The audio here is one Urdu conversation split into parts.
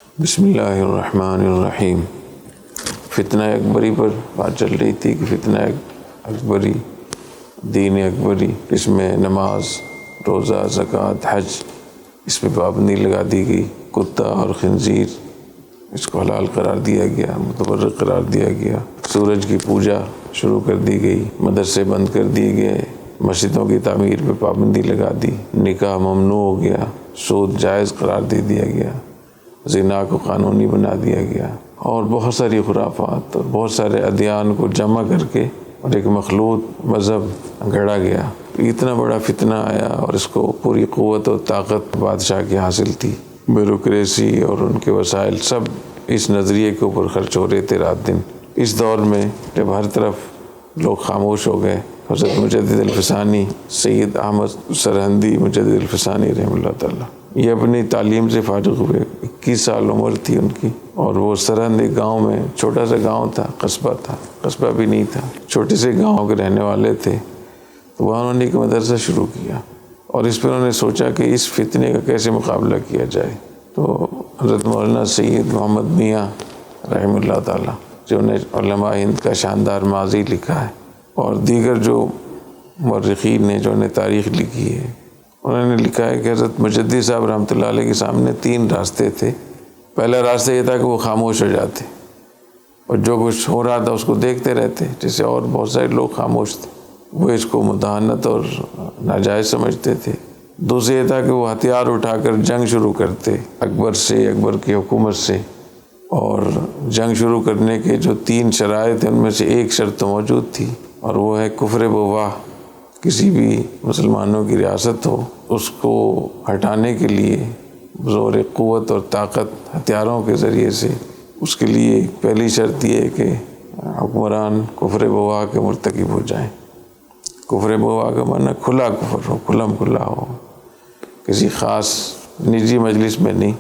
بسم اللہ الرحمن الرحیم۔ فتنہ اکبری پر بات چل رہی تھی کہ فتنہ اکبری، دین اکبری، اس میں نماز، روزہ، زکوٰۃ، حج، اس پہ پابندی لگا دی گئی۔ کتا اور خنزیر اس کو حلال قرار دیا گیا، متبرک قرار دیا گیا۔ سورج کی پوجا شروع کر دی گئی، مدرسے بند کر دیے گئے، مسجدوں کی تعمیر پہ پابندی لگا دی، نکاح ممنوع ہو گیا، سود جائز قرار دے دیا گیا، زنا کو قانونی بنا دیا گیا، اور بہت ساری خرافات اور بہت سارے ادیان کو جمع کر کے اور ایک مخلوط مذہب گھڑا گیا۔ اتنا بڑا فتنہ آیا اور اس کو پوری قوت اور طاقت بادشاہ کی حاصل تھی۔ بیوروکریسی اور ان کے وسائل سب اس نظریے کے اوپر خرچ ہو رہے تھے رات دن۔ اس دور میں جب ہر طرف لوگ خاموش ہو گئے، حضرت مجدد الفسانی، سید احمد سرہندی مجدد الفسانی رحمہ اللہ تعالیٰ، یہ اپنی تعلیم سے فارغ ہوئے، 21 سال عمر تھی ان کی، اور وہ سرہند ایک گاؤں میں، چھوٹا سا گاؤں تھا، قصبہ بھی نہیں تھا، چھوٹے سے گاؤں کے رہنے والے تھے۔ تو وہاں انہوں نے ایک مدرسہ شروع کیا اور اس پر انہوں نے سوچا کہ اس فتنے کا کیسے مقابلہ کیا جائے۔ تو حضرت مولانا سید محمد میاں رحمہ اللہ تعالیٰ، جو نے علماء ہند کا شاندار ماضی لکھا ہے، اور دیگر جو مورخین نے جو نے تاریخ لکھی ہے، انہوں نے لکھا ہے کہ حضرت مجدد صاحب رحمۃ اللہ علیہ کے سامنے 3 راستے تھے۔ پہلا راستہ یہ تھا کہ وہ خاموش ہو جاتے اور جو کچھ ہو رہا تھا اس کو دیکھتے رہتے، جیسے اور بہت سارے لوگ خاموش تھے، وہ اس کو مداہنت اور ناجائز سمجھتے تھے۔ دوسرا یہ تھا کہ وہ ہتھیار اٹھا کر جنگ شروع کرتے اکبر سے، اکبر کی حکومت سے، اور جنگ شروع کرنے کے جو 3 شرائط ہیں ان میں سے ایک شرط تو موجود تھی، اور وہ ہے کفر بواح۔ کسی بھی مسلمانوں کی ریاست ہو، اس کو ہٹانے کے لیے زور قوت اور طاقت ہتھیاروں کے ذریعے سے، اس کے لیے پہلی شرط یہ ہے کہ حکمران کفر بواح کے مرتکب ہو جائیں۔ کفر بواح کا معنی کھلا کفر ہو، کھلم کھلا ہو، کسی خاص نجی مجلس میں نہیں،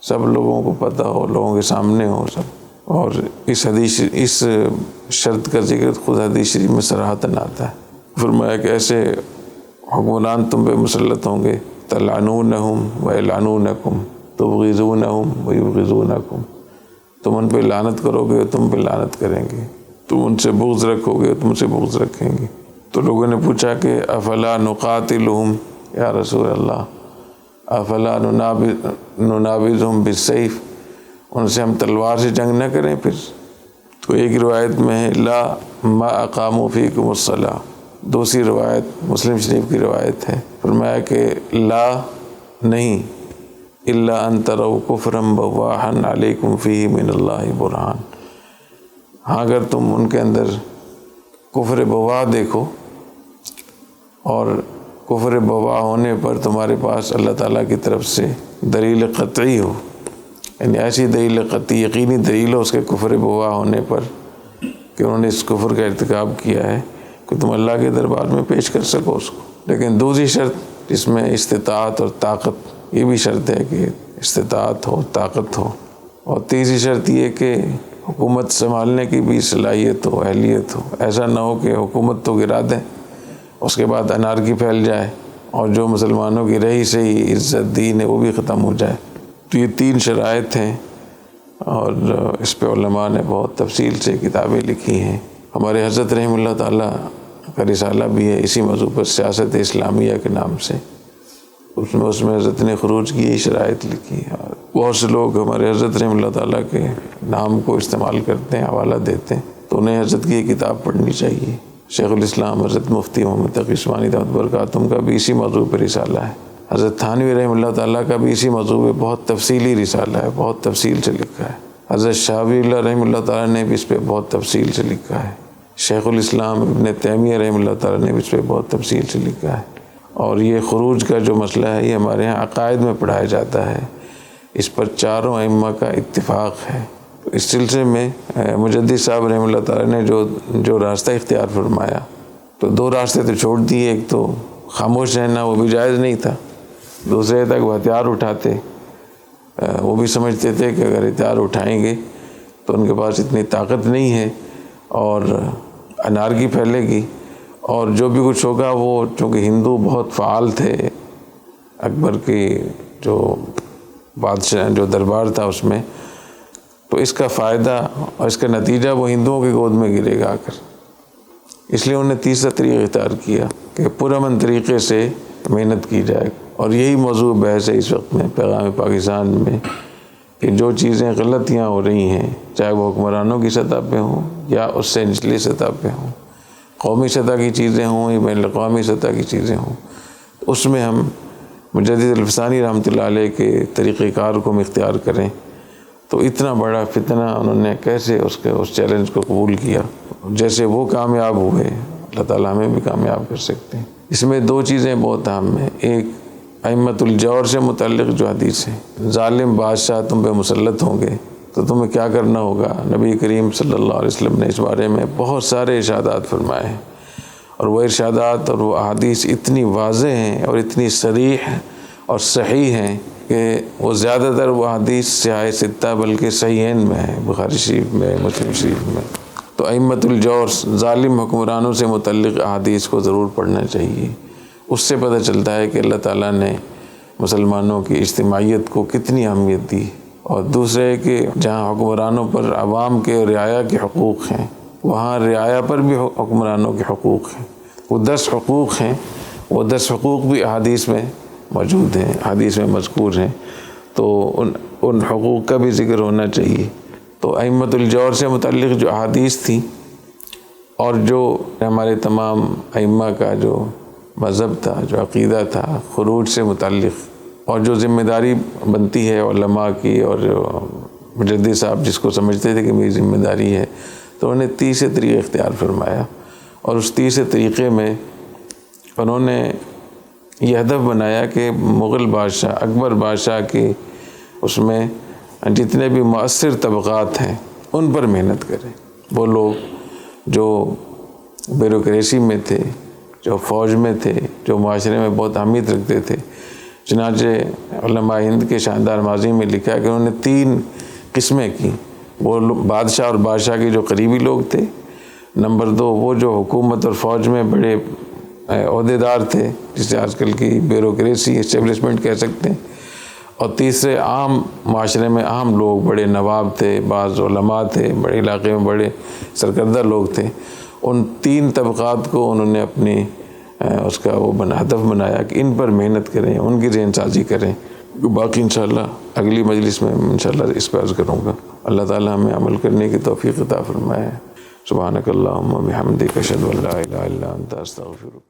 سب لوگوں کو پتہ ہو، لوگوں کے سامنے ہو سب۔ اور اس شرط کا ذکر خود حدیث شریف میں صراحتاً آتا ہے۔ فرمایا کہ ایسے حکمران تم پہ مسلط ہوں گے، تلعنونہم ویلعنونکم، تبغضونہم ویبغضونکم، تم ان پہ لعنت کرو گے، تم پہ لعنت کریں گے، تم ان سے بغض رکھو گے، تم سے بغض رکھیں گے۔ تو لوگوں نے پوچھا کہ افلا نقاتلہم یا رسول اللہ، افلا ننابذہم بالسیف، ان سے ہم تلوار سے جنگ نہ کریں پھر؟ تو ایک روایت میں ہے لا ما اقاموا فیکم الصلاۃ، دوسری روایت مسلم شریف کی روایت ہے، فرمایا کہ لا نہیں، الا ان تروا کفرا بواحا علیکم فیہ من اللہ برہان، ہاں اگر تم ان کے اندر کفر بواح دیکھو، اور کفر بواح ہونے پر تمہارے پاس اللہ تعالیٰ کی طرف سے دلیل قطعی ہو، یعنی ایسی دلیل قطعی، یقینی دلیل ہو اس کے کفر بواح ہونے پر کہ انہوں نے اس کفر کا ارتکاب کیا ہے، کہ تم اللہ کے دربار میں پیش کر سکو اس کو۔ لیکن دوسری شرط جس میں استطاعت اور طاقت، یہ بھی شرط ہے کہ استطاعت ہو، طاقت ہو، اور تیسری شرط یہ کہ حکومت سنبھالنے کی بھی صلاحیت ہو، اہلیت ہو، ایسا نہ ہو کہ حکومت تو گرا دیں، اس کے بعد انارکی پھیل جائے اور جو مسلمانوں کی رہی سہی عزت دین ہے وہ بھی ختم ہو جائے۔ تو یہ 3 شرائط ہیں، اور اس پہ علماء نے بہت تفصیل سے کتابیں لکھی ہیں۔ ہمارے حضرت رحمہ اللہ تعالیٰ کا رسالہ بھی ہے اسی موضوع پر، سیاست اسلامیہ کے نام سے، اس میں حضرت نے خروج کی یہی شرائط لکھی ہے۔ بہت سے لوگ ہمارے حضرت رحمہ اللہ تعالیٰ کے نام کو استعمال کرتے ہیں، حوالہ دیتے ہیں، تو انہیں حضرت کی یہ کتاب پڑھنی چاہیے۔ شیخ الاسلام حضرت مفتی محمد تقی عثمانی دامت برکاتہم کا بھی اسی موضوع پر رسالہ ہے۔ حضرت تھانوی رحمہ اللہ تعالیٰ کا بھی اسی موضوع پہ بہت تفصیلی رسالہ ہے، بہت تفصیل سے لکھا ہے۔ حضرت شاہ ولی اللہ رحمہ اللہ تعالیٰ نے بھی اس پہ بہت تفصیل سے لکھا ہے۔ شیخ الاسلام ابن تیمیہ رحمہ اللہ تعالیٰ نے بھی اس پہ بہت تفصیل سے لکھا ہے۔ اور یہ خروج کا جو مسئلہ ہے یہ ہمارے ہاں عقائد میں پڑھایا جاتا ہے، اس پر چاروں ائمہ کا اتفاق ہے۔ اس سلسلے میں مجدد صاحب رحمہ اللہ تعالیٰ نے جو راستہ اختیار فرمایا، تو 2 راستے تو چھوڑ دیے، ایک تو خاموش رہنا، وہ بھی جائز نہیں تھا، دوسرا یہ تھا کہ وہ ہتھیار اٹھاتے، وہ بھی سمجھتے تھے کہ اگر ہتھیار اٹھائیں گے تو ان کے پاس اتنی طاقت نہیں ہے اور انارکی پھیلے گی، اور جو بھی کچھ ہوگا وہ چونکہ ہندو بہت فعال تھے، اکبر کی جو بادشاہ جو دربار تھا اس میں، تو اس کا فائدہ اور اس کا نتیجہ وہ ہندوؤں کی گود میں گرے گا آ کر۔ اس لیے انہوں نے تیسرا طریقہ اختیار کیا کہ پرامن طریقے سے محنت کی جائے، اور یہی موضوع بحث ہے اس وقت میں پیغام پاکستان میں، کہ جو چیزیں غلطیاں ہو رہی ہیں، چاہے وہ حکمرانوں کی سطح پہ ہوں یا اس سے نچلی سطح پہ ہوں، قومی سطح کی چیزیں ہوں یا بین الاقوامی سطح کی چیزیں ہوں، اس میں ہم مجدد الفسانی رحمۃ اللہ علیہ کے طریقہ کار کو ہم اختیار کریں۔ تو اتنا بڑا فتنہ انہوں نے کیسے اس چیلنج کو قبول کیا، جیسے وہ کامیاب ہوئے اللہ تعالیٰ ہمیں بھی کامیاب کر سکتے ہیں۔ اس میں دو چیزیں بہت اہم ہیں۔ ایک ائمۃ الجور سے متعلق جو حدیث ہے، ظالم بادشاہ تم پہ مسلط ہوں گے تو تمہیں کیا کرنا ہوگا، نبی کریم صلی اللہ علیہ وسلم نے اس بارے میں بہت سارے ارشادات فرمائے ہیں، اور وہ ارشادات اور وہ احادیث اتنی واضح ہیں اور اتنی صریح اور صحیح ہیں کہ وہ زیادہ تر وہ حدیث سیاہ ستہ بلکہ صحیحین میں ہے، بخاری شریف میں، مسلم شریف میں۔ تو ائمۃ الجور ظالم حکمرانوں سے متعلق احادیث کو ضرور پڑھنا چاہیے۔ اس سے پتہ چلتا ہے کہ اللہ تعالیٰ نے مسلمانوں کی اجتماعیت کو کتنی اہمیت دی۔ اور دوسرے کہ جہاں حکمرانوں پر عوام کے رعایا کے حقوق ہیں، وہاں رعایا پر بھی حکمرانوں کے حقوق ہیں۔ وہ 10 حقوق ہیں، وہ 10 حقوق بھی احادیث میں موجود ہیں، حدیث میں مذکور ہیں، تو ان حقوق کا بھی ذکر ہونا چاہیے۔ تو ائمۃ الجور سے متعلق جو احادیث تھیں اور جو ہمارے تمام ائمہ کا جو مذہب تھا، جو عقیدہ تھا خروج سے متعلق، اور جو ذمہ داری بنتی ہے علماء کی، اور جو مجدد صاحب جس کو سمجھتے تھے کہ میری ذمہ داری ہے، تو انہوں نے تیسرے طریقہ اختیار فرمایا، اور اس تیسرے طریقے میں انہوں نے یہ ہدف بنایا کہ مغل بادشاہ اکبر بادشاہ کی اس میں جتنے بھی مؤثر طبقات ہیں ان پر محنت کریں۔ وہ لوگ جو بیوروکریسی میں تھے، جو فوج میں تھے، جو معاشرے میں بہت اہمیت رکھتے تھے۔ چنانچہ علماء ہند کے شاندار ماضی میں لکھا ہے کہ انہوں نے 3 قسمیں کی۔ وہ بادشاہ اور بادشاہ کے جو قریبی لوگ تھے، نمبر 2 وہ جو حکومت اور فوج میں بڑے عہدیدار تھے، جسے آج کل کی بیوروکریسی اسٹیبلشمنٹ کہہ سکتے ہیں، اور تیسرے عام معاشرے میں عام لوگ، بڑے نواب تھے، بعض علماء تھے، بڑے علاقے میں بڑے سرکردہ لوگ تھے۔ ان 3 طبقات کو انہوں نے اپنی اس کا وہ ہدف بنایا کہ ان پر محنت کریں، ان کی ذہن سازی کریں۔ باقی انشاءاللہ اگلی مجلس میں انشاءاللہ اس پہ عرض کروں گا۔ اللہ تعالیٰ ہمیں عمل کرنے کی توفیق عطا فرمائے۔ سبحانک اللہم و بحمدک، اشہد ان لا الہ الا انت، استغفرک۔